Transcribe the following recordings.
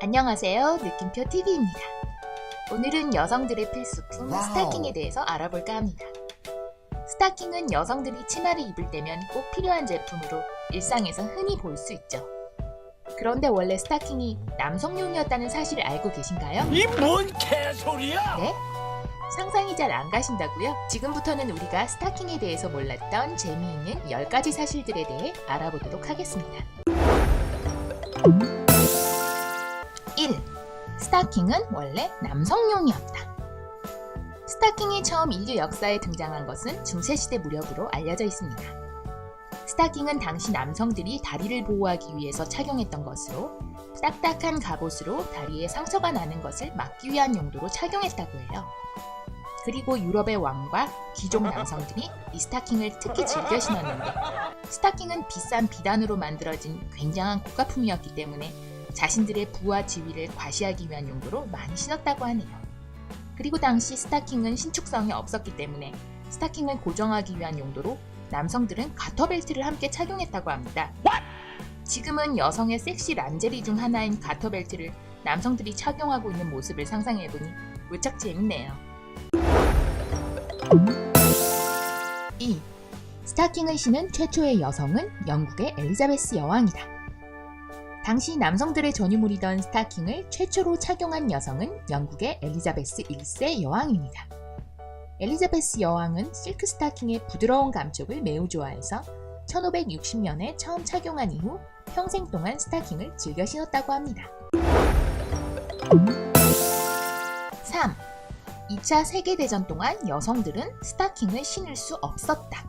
안녕하세요. 느낌표 TV입니다. 오늘은 여성들의 필수품 스타킹에 대해서 알아볼까 합니다. 스타킹은 여성들이 치마를 입을 때면 꼭 필요한 제품으로 일상에서 흔히 볼 수 있죠. 그런데 원래 스타킹이 남성용이었다는 사실을 알고 계신가요? 이 뭔 개소리야! 네? 상상이 잘 안 가신다고요? 지금부터는 우리가 스타킹에 대해서 몰랐던 재미있는 10가지 사실들에 대해 알아보도록 하겠습니다. 1. 스타킹은 원래 남성용이었다. 스타킹이 처음 인류 역사에 등장한 것은 중세시대 무렵으로 알려져 있습니다. 스타킹은 당시 남성들이 다리를 보호하기 위해서 착용했던 것으로 딱딱한 갑옷으로 다리에 상처가 나는 것을 막기 위한 용도로 착용했다고 해요. 그리고 유럽의 왕과 귀족 남성들이 이 스타킹을 특히 즐겨 신었는데, 스타킹은 비싼 비단으로 만들어진 굉장한 고가품이었기 때문에 자신들의 부와 지위를 과시하기 위한 용도로 많이 신었다고 하네요. 그리고 당시 스타킹은 신축성이 없었기 때문에 스타킹을 고정하기 위한 용도로 남성들은 가터벨트를 함께 착용했다고 합니다. 지금은 여성의 섹시 란제리 중 하나인 가터벨트를 남성들이 착용하고 있는 모습을 상상해보니 무척 재밌네요. 2. 스타킹을 신은 최초의 여성은 영국의 엘리자베스 여왕이다. 당시 남성들의 전유물이던 스타킹을 최초로 착용한 여성은 영국의 엘리자베스 1세 여왕입니다. 엘리자베스 여왕은 실크 스타킹의 부드러운 감촉을 매우 좋아해서 1560년에 처음 착용한 이후 평생 동안 스타킹을 즐겨 신었다고 합니다. 3. 2차 세계대전 동안 여성들은 스타킹을 신을 수 없었다.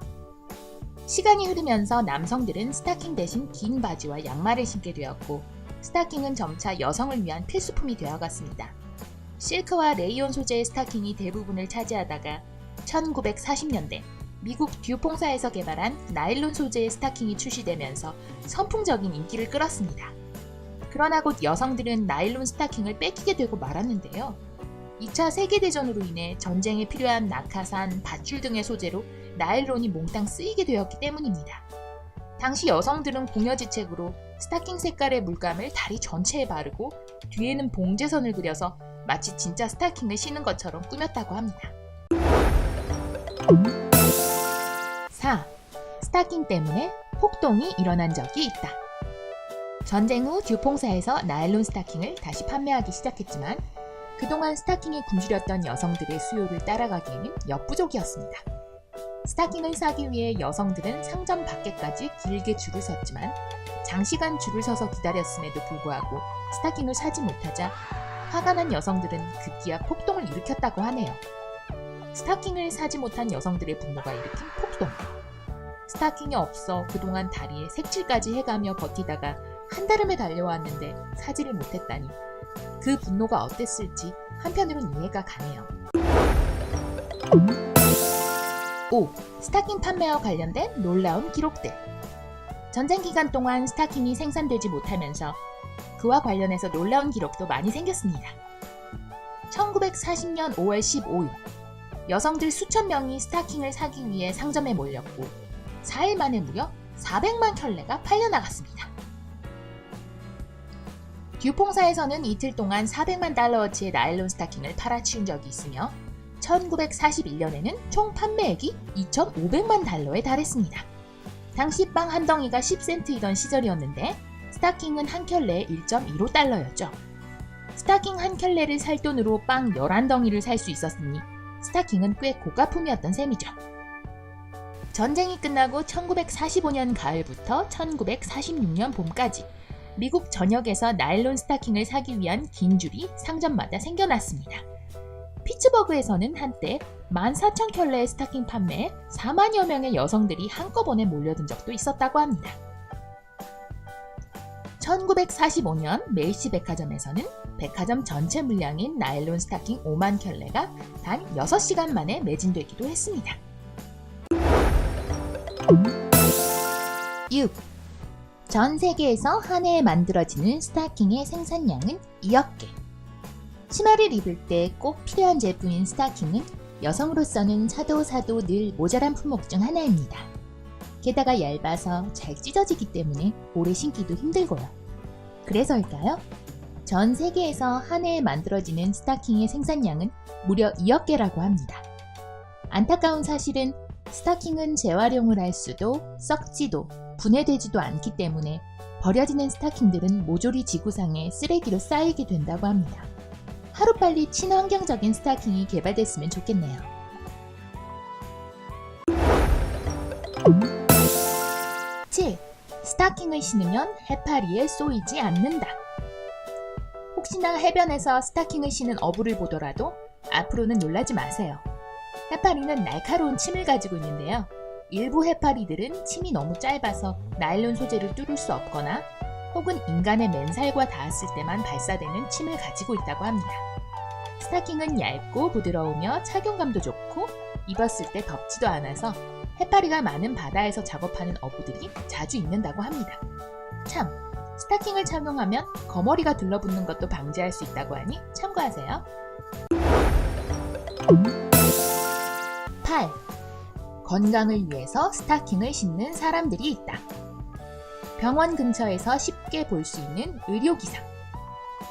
시간이 흐르면서 남성들은 스타킹 대신 긴 바지와 양말을 신게 되었고, 스타킹은 점차 여성을 위한 필수품이 되어갔습니다. 실크와 레이온 소재의 스타킹이 대부분을 차지하다가 1940년대 미국 듀퐁사에서 개발한 나일론 소재의 스타킹이 출시되면서 선풍적인 인기를 끌었습니다. 그러나 곧 여성들은 나일론 스타킹을 뺏기게 되고 말았는데요. 2차 세계대전으로 인해 전쟁에 필요한 낙하산, 밧줄 등의 소재로 나일론이 몽땅 쓰이게 되었기 때문입니다. 당시 여성들은 공여지책으로 스타킹 색깔의 물감을 다리 전체에 바르고 뒤에는 봉제선을 그려서 마치 진짜 스타킹을 신은 것처럼 꾸몄다고 합니다. 4. 스타킹 때문에 폭동이 일어난 적이 있다. 전쟁 후 듀퐁사에서 나일론 스타킹을 다시 판매하기 시작했지만 그동안 스타킹에 굶주렸던 여성들의 수요를 따라가기에는 역부족이었습니다. 스타킹을 사기 위해 여성들은 상점 밖에까지 길게 줄을 섰지만 장시간 줄을 서서 기다렸음에도 불구하고 스타킹을 사지 못하자 화가 난 여성들은 급기야 폭동을 일으켰다고 하네요. 스타킹을 사지 못한 여성들의 분노가 일으킨 폭동. 스타킹이 없어 그동안 다리에 색칠까지 해가며 버티다가 한달음에 달려왔는데 사지를 못했다니 그 분노가 어땠을지 한편으론 이해가 가네요. 5. 스타킹 판매와 관련된 놀라운 기록들. 전쟁 기간 동안 스타킹이 생산되지 못하면서 그와 관련해서 놀라운 기록도 많이 생겼습니다. 1940년 5월 15일 여성들 수천 명이 스타킹을 사기 위해 상점에 몰렸고 4일 만에 무려 400만 켤레가 팔려나갔습니다. 듀퐁사에서는 이틀 동안 400만 달러어치의 나일론 스타킹을 팔아치운 적이 있으며 1941년에는 총 판매액이 2,500만 달러에 달했습니다. 당시 빵 한 덩이가 10센트이던 시절이었는데 스타킹은 한 켤레에 1.15달러였죠. 스타킹 한 켤레를 살 돈으로 빵 11덩이를 살 수 있었으니 스타킹은 꽤 고가품이었던 셈이죠. 전쟁이 끝나고 1945년 가을부터 1946년 봄까지 미국 전역에서 나일론 스타킹을 사기 위한 긴 줄이 상점마다 생겨났습니다. 피츠버그에서는 한때 14,000켤레의 스타킹 판매에 4만여 명의 여성들이 한꺼번에 몰려든 적도 있었다고 합니다. 1945년 메이시 백화점에서는 백화점 전체 물량인 나일론 스타킹 5만 켤레가 단 6시간 만에 매진되기도 했습니다. 6. 전 세계에서 한 해에 만들어지는 스타킹의 생산량은 2억 개. 치마를 입을 때 꼭 필요한 제품인 스타킹은 여성으로서는 사도 늘 모자란 품목 중 하나입니다. 게다가 얇아서 잘 찢어지기 때문에 오래 신기도 힘들고요. 그래서일까요? 전 세계에서 한 해에 만들어지는 스타킹의 생산량은 무려 2억 개라고 합니다. 안타까운 사실은 스타킹은 재활용을 할 수도 썩지도 분해되지도 않기 때문에 버려지는 스타킹들은 모조리 지구상의 쓰레기로 쌓이게 된다고 합니다. 하루빨리 친환경적인 스타킹이 개발됐으면 좋겠네요. 7. 스타킹을 신으면 해파리에 쏘이지 않는다. 혹시나 해변에서 스타킹을 신은 어부를 보더라도 앞으로는 놀라지 마세요. 해파리는 날카로운 침을 가지고 있는데요. 일부 해파리들은 침이 너무 짧아서 나일론 소재를 뚫을 수 없거나 혹은 인간의 맨살과 닿았을 때만 발사되는 침을 가지고 있다고 합니다. 스타킹은 얇고 부드러우며 착용감도 좋고 입었을 때 덥지도 않아서 해파리가 많은 바다에서 작업하는 어부들이 자주 입는다고 합니다. 참, 스타킹을 착용하면 거머리가 들러붙는 것도 방지할 수 있다고 하니 참고하세요. 8. 건강을 위해서 스타킹을 신는 사람들이 있다. 병원 근처에서 쉽게 볼 수 있는 의료기상,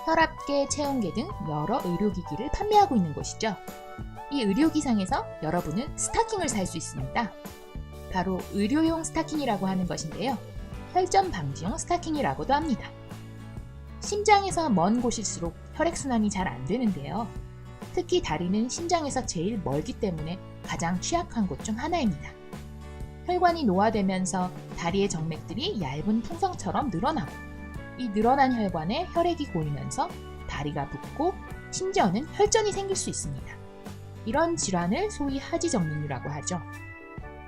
혈압계, 체온계 등 여러 의료기기를 판매하고 있는 곳이죠. 이 의료기상에서 여러분은 스타킹을 살 수 있습니다. 바로 의료용 스타킹이라고 하는 것인데요. 혈전 방지용 스타킹이라고도 합니다. 심장에서 먼 곳일수록 혈액순환이 잘 안 되는데요. 특히 다리는 심장에서 제일 멀기 때문에 가장 취약한 곳 중 하나입니다. 혈관이 노화되면서 다리의 정맥들이 얇은 풍선처럼 늘어나고 이 늘어난 혈관에 혈액이 고이면서 다리가 붓고 심지어는 혈전이 생길 수 있습니다. 이런 질환을 소위 하지정맥류라고 하죠.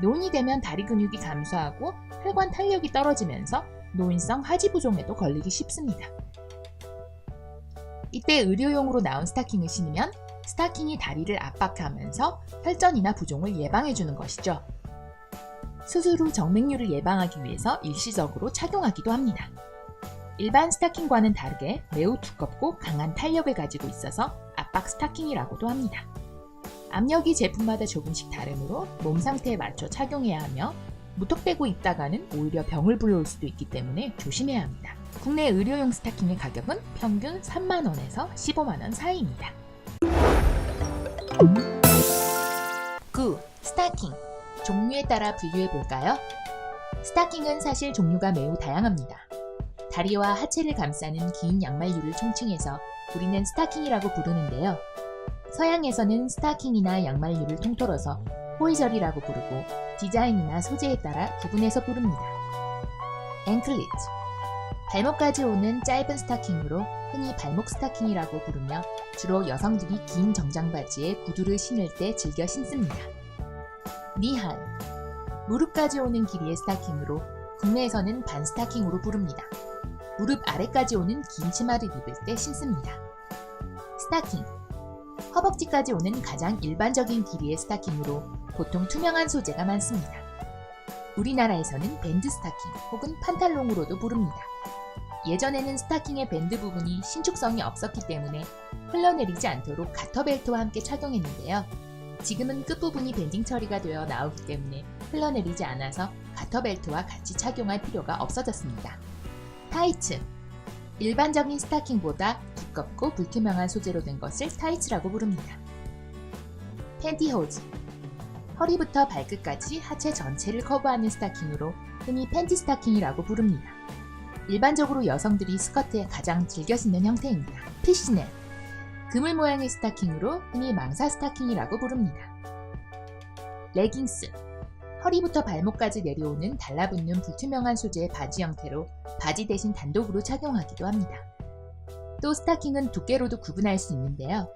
노인이 되면 다리 근육이 감소하고 혈관 탄력이 떨어지면서 노인성 하지부종에도 걸리기 쉽습니다. 이때 의료용으로 나온 스타킹을 신으면 스타킹이 다리를 압박하면서 혈전이나 부종을 예방해주는 것이죠. 수술 후 정맥류를 예방하기 위해서 일시적으로 착용하기도 합니다. 일반 스타킹과는 다르게 매우 두껍고 강한 탄력을 가지고 있어서 압박 스타킹이라고도 합니다. 압력이 제품마다 조금씩 다르므로 몸 상태에 맞춰 착용해야 하며 무턱대고 입다가는 오히려 병을 불러올 수도 있기 때문에 조심해야 합니다. 국내 의료용 스타킹의 가격은 평균 3만원에서 15만원 사이입니다. 9. 스타킹. 종류에 따라 분류해볼까요? 스타킹은 사실 종류가 매우 다양합니다. 다리와 하체를 감싸는 긴 양말류를 총칭해서 우리는 스타킹이라고 부르는데요. 서양에서는 스타킹이나 양말류를 통틀어서 호이절이라고 부르고 디자인이나 소재에 따라 구분해서 부릅니다. 앵클릿. 발목까지 오는 짧은 스타킹으로 흔히 발목 스타킹이라고 부르며 주로 여성들이 긴 정장 바지에 구두를 신을 때 즐겨 신습니다. 니한. 무릎까지 오는 길이의 스타킹으로 국내에서는 반 스타킹으로 부릅니다. 무릎 아래까지 오는 긴 치마를 입을 때 신습니다. 스타킹. 허벅지까지 오는 가장 일반적인 길이의 스타킹으로 보통 투명한 소재가 많습니다. 우리나라에서는 밴드 스타킹 혹은 판탈롱으로도 부릅니다. 예전에는 스타킹의 밴드 부분이 신축성이 없었기 때문에 흘러내리지 않도록 가터벨트와 함께 착용했는데요. 지금은 끝부분이 밴딩 처리가 되어 나오기 때문에 흘러내리지 않아서 가터벨트와 같이 착용할 필요가 없어졌습니다. 타이츠. 일반적인 스타킹보다 두껍고 불투명한 소재로 된 것을 타이츠라고 부릅니다. 팬티호즈. 허리부터 발끝까지 하체 전체를 커버하는 스타킹으로 흔히 팬티 스타킹이라고 부릅니다. 일반적으로 여성들이 스커트에 가장 즐겨 신는 형태입니다. 피시넷. 그물 모양의 스타킹으로 흔히 망사 스타킹이라고 부릅니다. 레깅스. 허리부터 발목까지 내려오는 달라붙는 불투명한 소재의 바지 형태로 바지 대신 단독으로 착용하기도 합니다. 또 스타킹은 두께로도 구분할 수 있는데요.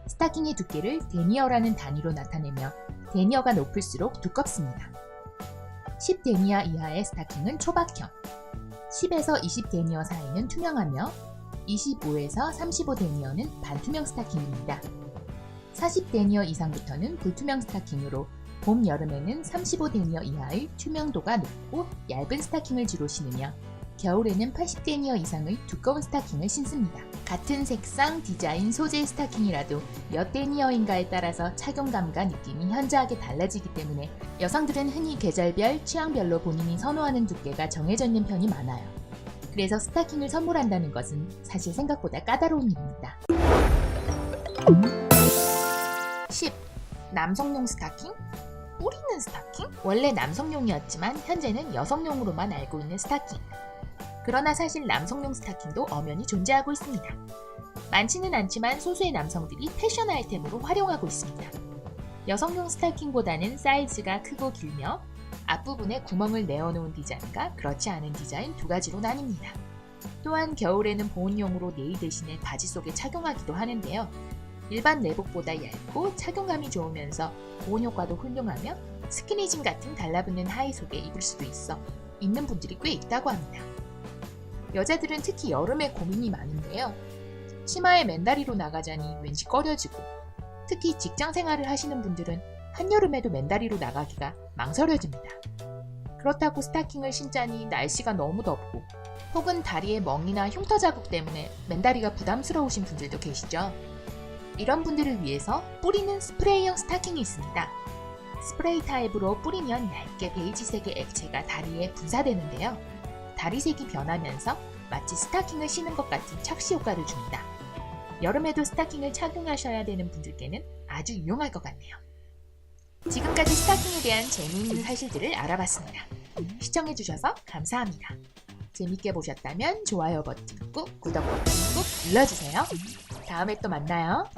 스타킹의 두께를 데니어라는 단위로 나타내며 데니어가 높을수록 두껍습니다. 10 데니어 이하의 스타킹은 초박형, 10에서 20 데니어 사이는 투명하며 25에서 35 데니어는 반투명 스타킹입니다. 40 데니어 이상부터는 불투명 스타킹으로 봄, 여름에는 35 데니어 이하의 투명도가 높고 얇은 스타킹을 주로 신으며 겨울에는 80 데니어 이상의 두꺼운 스타킹을 신습니다. 같은 색상, 디자인, 소재의 스타킹이라도 몇 데니어인가에 따라서 착용감과 느낌이 현저하게 달라지기 때문에 여성들은 흔히 계절별, 취향별로 본인이 선호하는 두께가 정해져 있는 편이 많아요. 그래서 스타킹을 선물한다는 것은 사실 생각보다 까다로운 일입니다. 10. 남성용 스타킹? 뿌리는 스타킹? 원래 남성용이었지만 현재는 여성용으로만 알고 있는 스타킹. 그러나 사실 남성용 스타킹도 엄연히 존재하고 있습니다. 많지는 않지만 소수의 남성들이 패션 아이템으로 활용하고 있습니다. 여성용 스타킹보다는 사이즈가 크고 길며 앞부분에 구멍을 내어놓은 디자인과 그렇지 않은 디자인 두 가지로 나뉩니다. 또한 겨울에는 보온용으로 네일 대신에 바지 속에 착용하기도 하는데요. 일반 내복보다 얇고 착용감이 좋으면서 보온 효과도 훌륭하며 스키니진 같은 달라붙는 하의 속에 입을 수도 있어 입는 분들이 꽤 있다고 합니다. 여자들은 특히 여름에 고민이 많은데요. 치마에 맨다리로 나가자니 왠지 꺼려지고 특히 직장 생활을 하시는 분들은 한여름에도 맨다리로 나가기가 망설여집니다. 그렇다고 스타킹을 신자니 날씨가 너무 덥고 혹은 다리에 멍이나 흉터 자국 때문에 맨다리가 부담스러우신 분들도 계시죠. 이런 분들을 위해서 뿌리는 스프레이형 스타킹이 있습니다. 스프레이 타입으로 뿌리면 얇게 베이지색의 액체가 다리에 분사되는데요. 다리색이 변하면서 마치 스타킹을 신은 것 같은 착시 효과를 줍니다. 여름에도 스타킹을 착용하셔야 되는 분들께는 아주 유용할 것 같네요. 지금까지 스타킹에 대한 재미있는 사실들을 알아봤습니다. 시청해주셔서 감사합니다. 재밌게 보셨다면 좋아요 버튼 꾹, 구독 버튼 꾹 눌러주세요. 다음에 또 만나요.